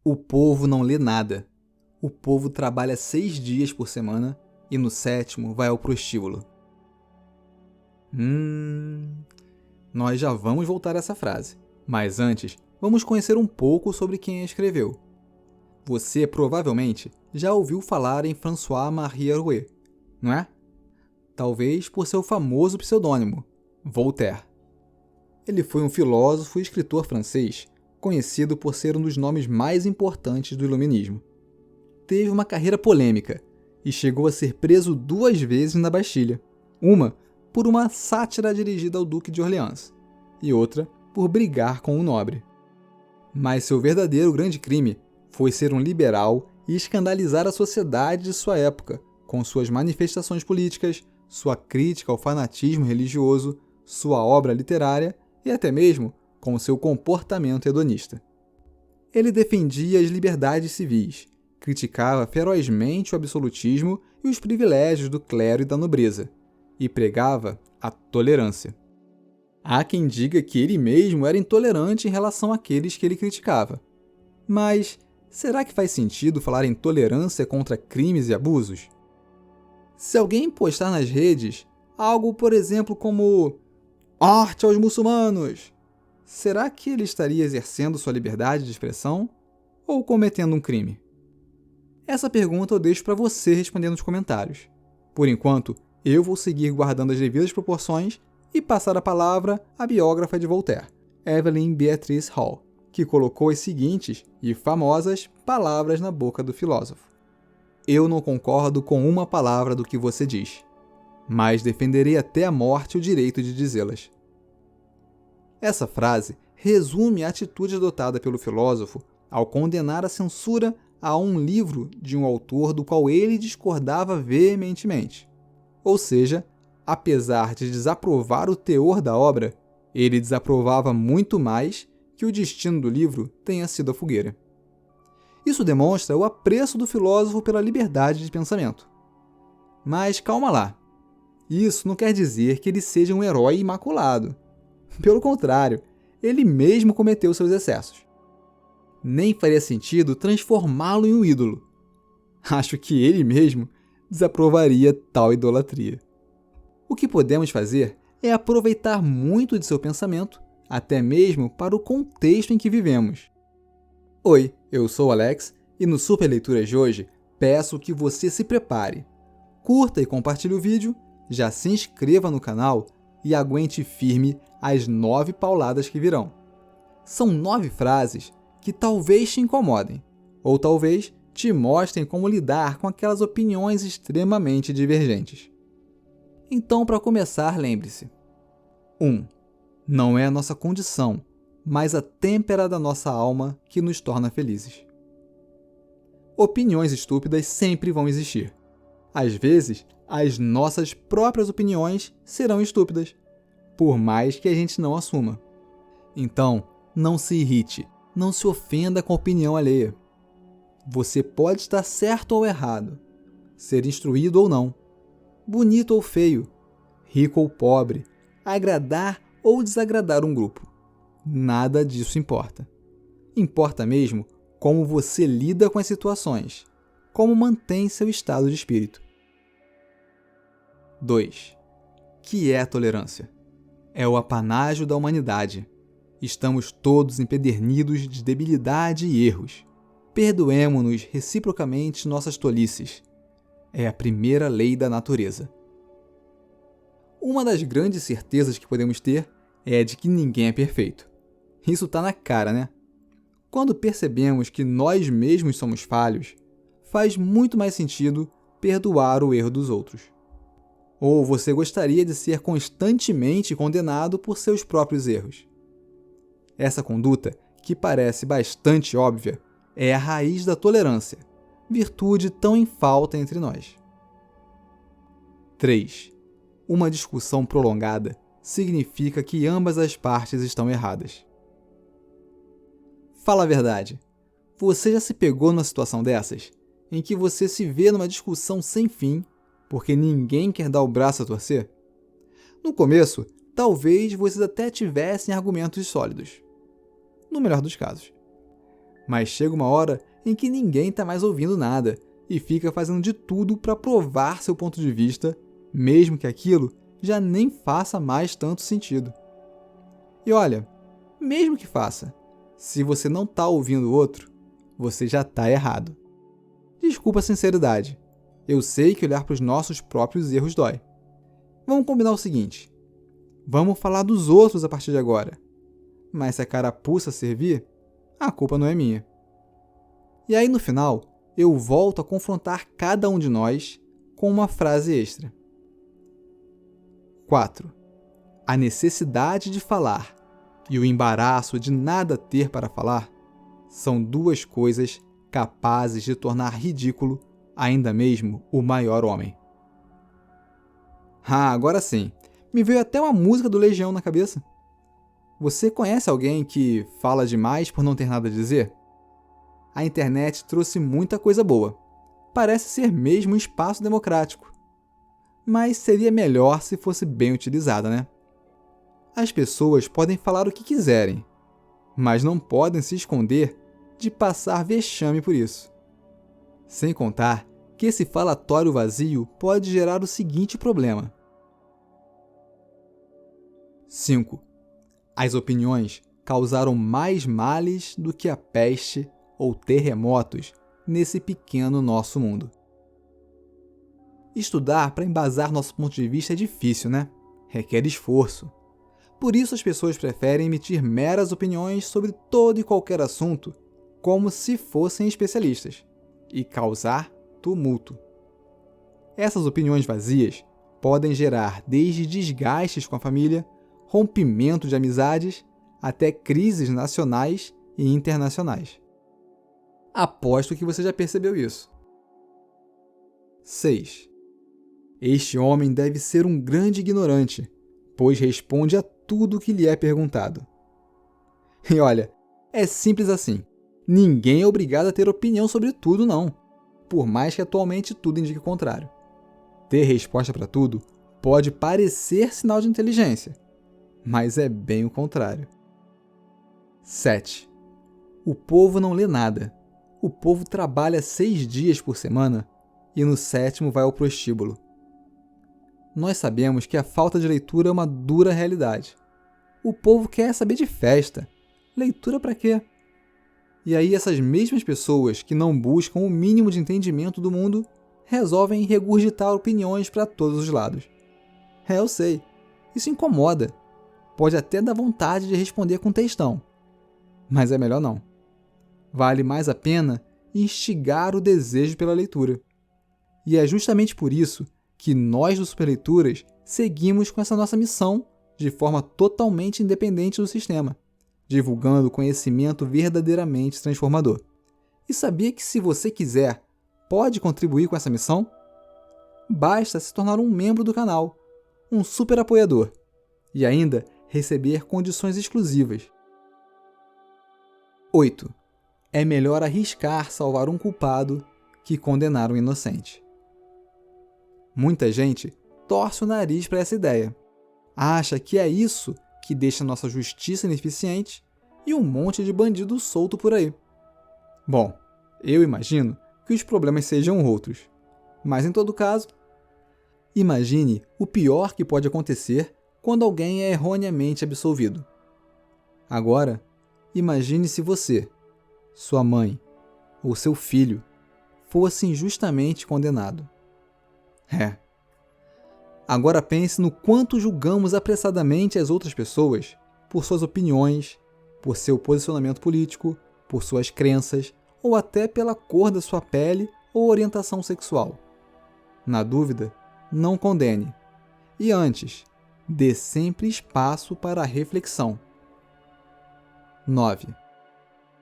O povo não lê nada. O povo trabalha 6 dias por semana e no 7º vai ao prostíbulo. Nós já vamos voltar a essa frase. Mas antes, vamos conhecer um pouco sobre quem a escreveu. Você provavelmente já ouviu falar em François-Marie Arouet, não é? Talvez por seu famoso pseudônimo, Voltaire. Ele foi um filósofo e escritor francês, conhecido por ser um dos nomes mais importantes do Iluminismo. Teve uma carreira polêmica e chegou a ser preso 2 vezes na Bastilha. Uma por uma sátira dirigida ao Duque de Orleans e outra por brigar com um nobre. Mas seu verdadeiro grande crime foi ser um liberal e escandalizar a sociedade de sua época com suas manifestações políticas, sua crítica ao fanatismo religioso, sua obra literária e até mesmo com seu comportamento hedonista. Ele defendia as liberdades civis, criticava ferozmente o absolutismo e os privilégios do clero e da nobreza, e pregava a tolerância. Há quem diga que ele mesmo era intolerante em relação àqueles que ele criticava. Mas será que faz sentido falar em tolerância contra crimes e abusos? Se alguém postar nas redes algo, por exemplo, como "Morte aos muçulmanos", será que ele estaria exercendo sua liberdade de expressão ou cometendo um crime? Essa pergunta eu deixo para você responder nos comentários. Por enquanto, eu vou seguir guardando as devidas proporções e passar a palavra à biógrafa de Voltaire, Evelyn Beatrice Hall, que colocou as seguintes e famosas palavras na boca do filósofo. Eu não concordo com uma palavra do que você diz, mas defenderei até a morte o direito de dizê-las. Essa frase resume a atitude adotada pelo filósofo ao condenar a censura a um livro de um autor do qual ele discordava veementemente. Ou seja, apesar de desaprovar o teor da obra, ele desaprovava muito mais que o destino do livro tenha sido a fogueira. Isso demonstra o apreço do filósofo pela liberdade de pensamento. Mas calma lá. Isso não quer dizer que ele seja um herói imaculado. Pelo contrário, ele mesmo cometeu seus excessos. Nem faria sentido transformá-lo em um ídolo. Acho que ele mesmo desaprovaria tal idolatria. O que podemos fazer é aproveitar muito de seu pensamento, até mesmo para o contexto em que vivemos. Oi, eu sou o Alex e no Super Leituras de hoje peço que você se prepare. Curta e compartilhe o vídeo, já se inscreva no canal e aguente firme as 9 pauladas que virão. São 9 frases que talvez te incomodem, ou talvez te mostrem como lidar com aquelas opiniões extremamente divergentes. Então, para começar, lembre-se. 1. Não é a nossa condição, mas a têmpera da nossa alma que nos torna felizes. Opiniões estúpidas sempre vão existir. Às vezes, as nossas próprias opiniões serão estúpidas, por mais que a gente não assuma. Então, não se irrite, não se ofenda com a opinião alheia. Você pode estar certo ou errado, ser instruído ou não, bonito ou feio, rico ou pobre, agradar ou desagradar um grupo. Nada disso importa. Importa mesmo como você lida com as situações, como mantém seu estado de espírito. 2. Que é a tolerância? É o apanágio da humanidade. Estamos todos empedernidos de debilidade e erros. Perdoemo-nos reciprocamente nossas tolices. É a primeira lei da natureza. Uma das grandes certezas que podemos ter é de que ninguém é perfeito. Isso está na cara, né? Quando percebemos que nós mesmos somos falhos, faz muito mais sentido perdoar o erro dos outros. Ou você gostaria de ser constantemente condenado por seus próprios erros? Essa conduta, que parece bastante óbvia, é a raiz da tolerância, virtude tão em falta entre nós. 3. Uma discussão prolongada significa que ambas as partes estão erradas. Fala a verdade. Você já se pegou numa situação dessas, em que você se vê numa discussão sem fim, porque ninguém quer dar o braço a torcer? No começo, talvez vocês até tivessem argumentos sólidos. No melhor dos casos. Mas chega uma hora em que ninguém está mais ouvindo nada e fica fazendo de tudo para provar seu ponto de vista, mesmo que aquilo já nem faça mais tanto sentido. E olha, mesmo que faça, se você não está ouvindo o outro, você já está errado. Desculpa a sinceridade, eu sei que olhar para os nossos próprios erros dói. Vamos combinar o seguinte, vamos falar dos outros a partir de agora, mas se a carapuça servir, a culpa não é minha. E aí no final, eu volto a confrontar cada um de nós com uma frase extra. 4. A necessidade de falar e o embaraço de nada ter para falar são duas coisas capazes de tornar ridículo ainda mesmo o maior homem. Ah, agora sim, me veio até uma música do Legião na cabeça. Você conhece alguém que fala demais por não ter nada a dizer? A internet trouxe muita coisa boa. Parece ser mesmo um espaço democrático. Mas seria melhor se fosse bem utilizada, né? As pessoas podem falar o que quiserem, mas não podem se esconder de passar vexame por isso. Sem contar que esse falatório vazio pode gerar o seguinte problema. 5. As opiniões causaram mais males do que a peste ou terremotos nesse pequeno nosso mundo. Estudar para embasar nosso ponto de vista é difícil, né? Requer esforço. Por isso as pessoas preferem emitir meras opiniões sobre todo e qualquer assunto, como se fossem especialistas, e causar tumulto. Essas opiniões vazias podem gerar desde desgastes com a família, rompimento de amizades, até crises nacionais e internacionais. Aposto que você já percebeu isso. 6. Este homem deve ser um grande ignorante, pois responde a tudo que lhe é perguntado. E olha, é simples assim. Ninguém é obrigado a ter opinião sobre tudo, não, por mais que atualmente tudo indique o contrário. Ter resposta para tudo pode parecer sinal de inteligência, mas é bem o contrário. 7. O povo não lê nada. O povo trabalha 6 dias por semana e no 7º vai ao prostíbulo. Nós sabemos que a falta de leitura é uma dura realidade. O povo quer saber de festa. Leitura para quê? E aí essas mesmas pessoas que não buscam o mínimo de entendimento do mundo resolvem regurgitar opiniões para todos os lados. Eu sei, isso incomoda. Pode até dar vontade de responder com textão. Mas é melhor não. Vale mais a pena instigar o desejo pela leitura. E é justamente por isso que nós do Superleituras seguimos com essa nossa missão de forma totalmente independente do sistema, divulgando conhecimento verdadeiramente transformador. E sabia que se você quiser, pode contribuir com essa missão? Basta se tornar um membro do canal, um super apoiador, e ainda receber condições exclusivas. 8. É melhor arriscar salvar um culpado que condenar um inocente. Muita gente torce o nariz para essa ideia. Acha que é isso que deixa nossa justiça ineficiente e um monte de bandido solto por aí. Bom, eu imagino que os problemas sejam outros. Mas em todo caso, imagine o pior que pode acontecer quando alguém é erroneamente absolvido. Agora, imagine se você, sua mãe ou seu filho fosse injustamente condenado. Agora pense no quanto julgamos apressadamente as outras pessoas por suas opiniões, por seu posicionamento político, por suas crenças ou até pela cor da sua pele ou orientação sexual. Na dúvida, não condene. E antes, dê sempre espaço para a reflexão. 9.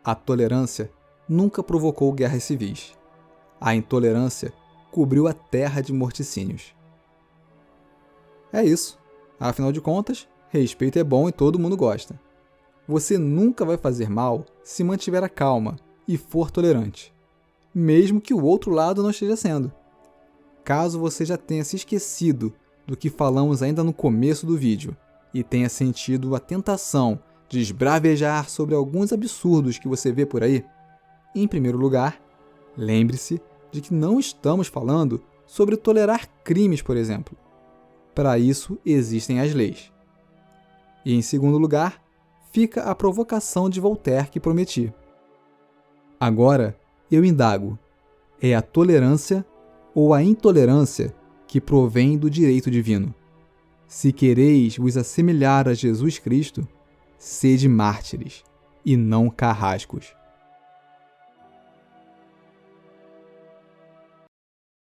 A tolerância nunca provocou guerras civis. A intolerância cobriu a terra de morticínios. É isso. Afinal de contas, respeito é bom e todo mundo gosta. Você nunca vai fazer mal se mantiver a calma e for tolerante, mesmo que o outro lado não esteja sendo. Caso você já tenha se esquecido do que falamos ainda no começo do vídeo e tenha sentido a tentação de esbravejar sobre alguns absurdos que você vê por aí, Em primeiro lugar, lembre-se de que não estamos falando sobre tolerar crimes, por exemplo. Para isso, existem as leis. E em segundo lugar, fica a provocação de Voltaire que prometi. Agora, eu indago, é a tolerância ou a intolerância que provém do direito divino? Se quereis vos assemelhar a Jesus Cristo, sede mártires, e não carrascos.